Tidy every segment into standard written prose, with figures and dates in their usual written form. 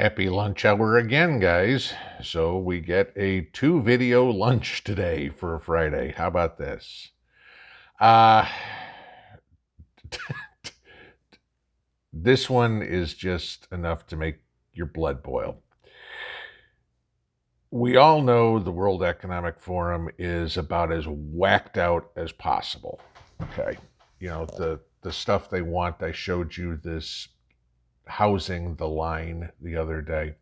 Happy lunch hour again, guys. So we get a 2-video lunch today for a Friday. How about this? Uh, this one is just enough to make your blood boil. We all know the World Economic Forum is about as whacked out as possible. Okay. The stuff they want. I showed you this housing the line the other day.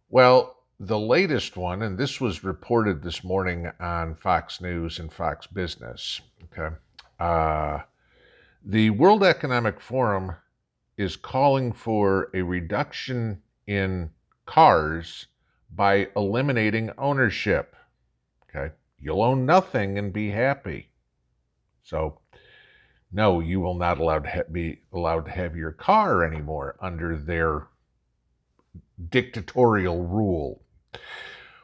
Well, the latest one, and this was reported this morning on Fox News and Fox Business, okay? The World Economic Forum is calling for a reduction in cars by eliminating ownership, okay? You'll own nothing and be happy. So, no, you will not be allowed to have your car anymore under their dictatorial rule.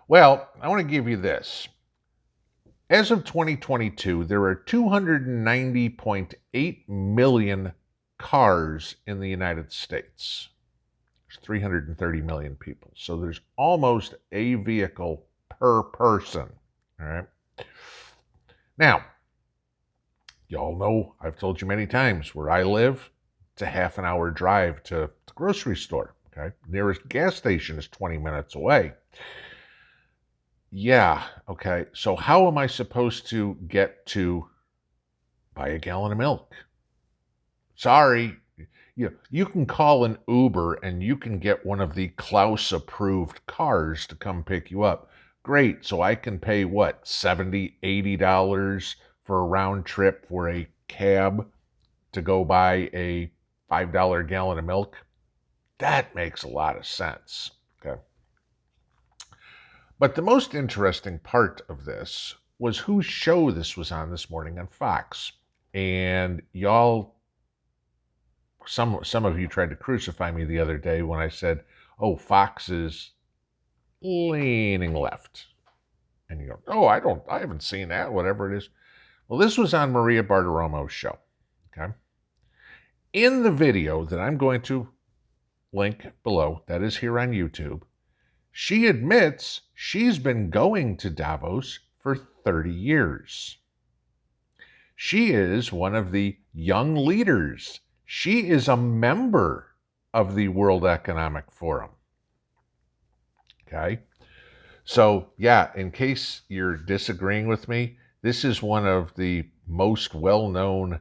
Well, I want to give you this. As of 2022, there are 290.8 million cars in the United States. There's 330 million people. So there's almost a vehicle per person. All right. Now, y'all know, I've told you many times, where I live, it's a half an hour drive to the grocery store. Okay. Nearest gas station is 20 minutes away. Yeah, okay. So how am I supposed to get to buy a gallon of milk? Sorry. You can call an Uber and you can get one of the Klaus approved cars to come pick you up. Great. So I can pay what, $70, $80 for a round trip for a cab to go buy a $5 gallon of milk? That makes a lot of sense. Okay. But the most interesting part of this was whose show this was on this morning on Fox. And y'all, some of you tried to crucify me the other day when I said, oh, Fox is leaning left. And you go, oh, I haven't seen that, whatever it is. Well, this was on Maria Bartiromo's show. Okay. In the video that I'm going to link below, that is here on YouTube, she admits she's been going to Davos for 30 years. She is one of the young leaders. She is a member of the World Economic Forum. Okay? So, yeah, in case you're disagreeing with me, this is one of the most well-known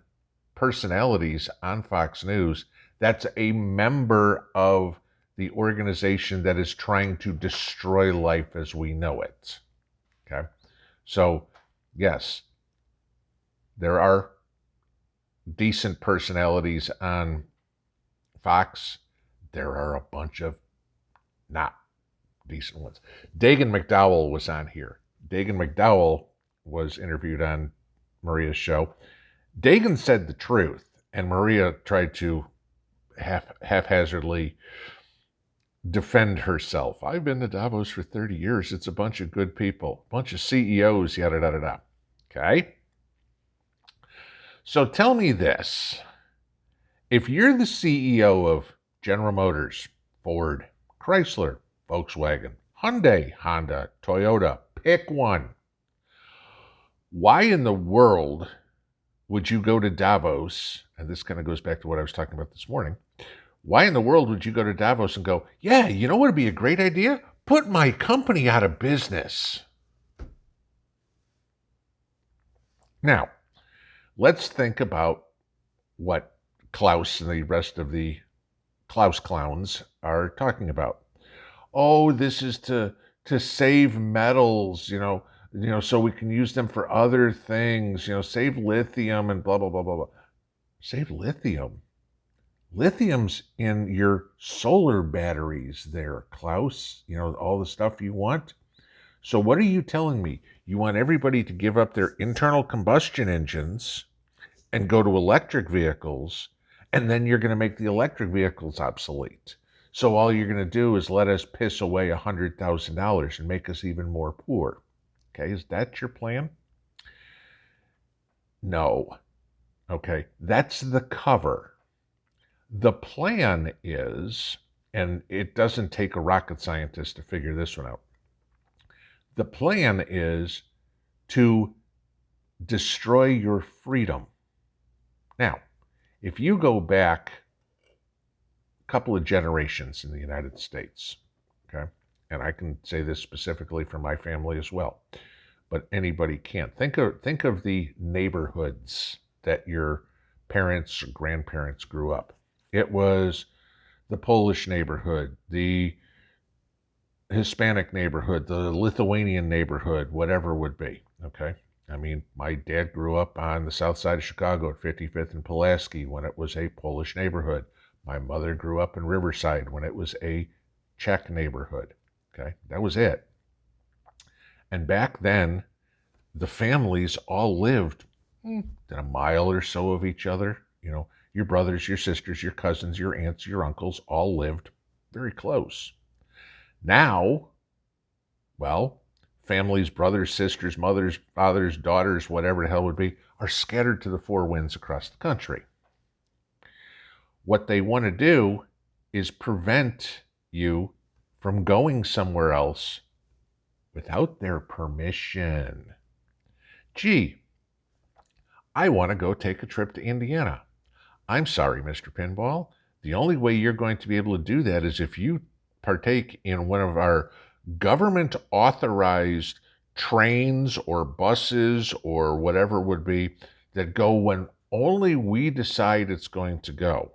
personalities on Fox News that's a member of the organization that is trying to destroy life as we know it. Okay? So, yes, there are decent personalities on Fox. There are a bunch of not decent ones. Dagan McDowell was on here. Dagan McDowell was interviewed on Maria's show. Dagan said the truth, and Maria tried to haphazardly defend herself. I've been to Davos for 30 years. It's a bunch of good people, a bunch of CEOs, yada, yada, yada. Okay? So tell me this. If you're the CEO of General Motors, Ford, Chrysler, Volkswagen, Hyundai, Honda, Toyota, pick one. Why in the world would you go to Davos? And this kind of goes back to what I was talking about this morning. Why in the world would you go to Davos and go, yeah, you know what would be a great idea? Put my company out of business. Now, let's think about what Klaus and the rest of the Klaus clowns are talking about. Oh, this is to save metals, so we can use them for other things, save lithium and blah, blah, blah, blah, blah. Save lithium? Lithium's in your solar batteries there, Klaus, all the stuff you want. So what are you telling me? You want everybody to give up their internal combustion engines and go to electric vehicles, and then you're going to make the electric vehicles obsolete. So all you're going to do is let us piss away $100,000 and make us even more poor. Okay, is that your plan? No. Okay, that's the cover. The plan is And it doesn't take a rocket scientist to figure this one out. The plan is to destroy your freedom. Now, if you go back a couple of generations in the United States, okay, and I can say this specifically for my family as well, but anybody can. Think of the neighborhoods that your parents or grandparents grew up. It was the Polish neighborhood, the Hispanic neighborhood, the Lithuanian neighborhood, whatever it would be, okay? I mean, my dad grew up on the south side of Chicago at 55th and Pulaski when it was a Polish neighborhood. My mother grew up in Riverside when it was a Czech neighborhood, okay? That was it. And back then, the families all lived within a mile or so of each other. You know, your brothers, your sisters, your cousins, your aunts, your uncles all lived very close. Now, well, families, brothers, sisters, mothers, fathers, daughters, whatever the hell it would be, are scattered to the four winds across the country. What they want to do is prevent you from going somewhere else without their permission. Gee, I want to go take a trip to Indiana. I'm sorry, Mr. Pinball. The only way you're going to be able to do that is if you partake in one of our government authorized trains or buses or whatever it would be that go when only we decide it's going to go,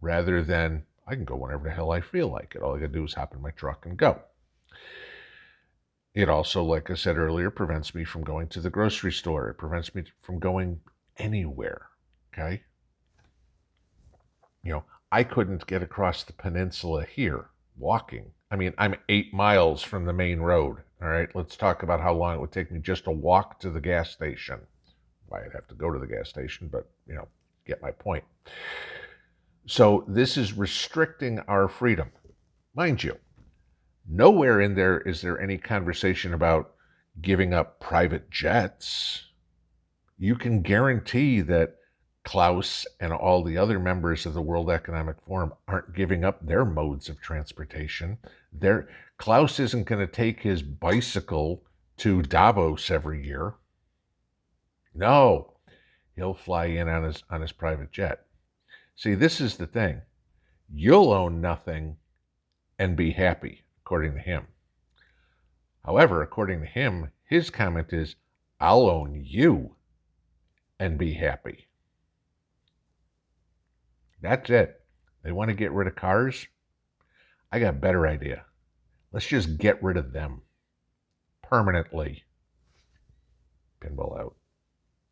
rather than I can go whenever the hell I feel like it. All I got to do is hop in my truck and go. It also, like I said earlier, prevents me from going to the grocery store. It prevents me from going anywhere, okay? You know, I couldn't get across the peninsula here walking. I mean, I'm 8 miles from the main road, all right? Let's talk about how long it would take me just to walk to the gas station. Well, I'd have to go to the gas station, but, you know, get my point. So this is restricting our freedom. Mind you, nowhere in there is there any conversation about giving up private jets. You can guarantee that Klaus and all the other members of the World Economic Forum aren't giving up their modes of transportation. Klaus isn't going to take his bicycle to Davos every year. No, he'll fly in on his private jet. See, this is the thing. You'll own nothing and be happy, according to him. However, according to him, his comment is, I'll own you and be happy. That's it. They want to get rid of cars? I got a better idea. Let's just get rid of them permanently. Pinball out.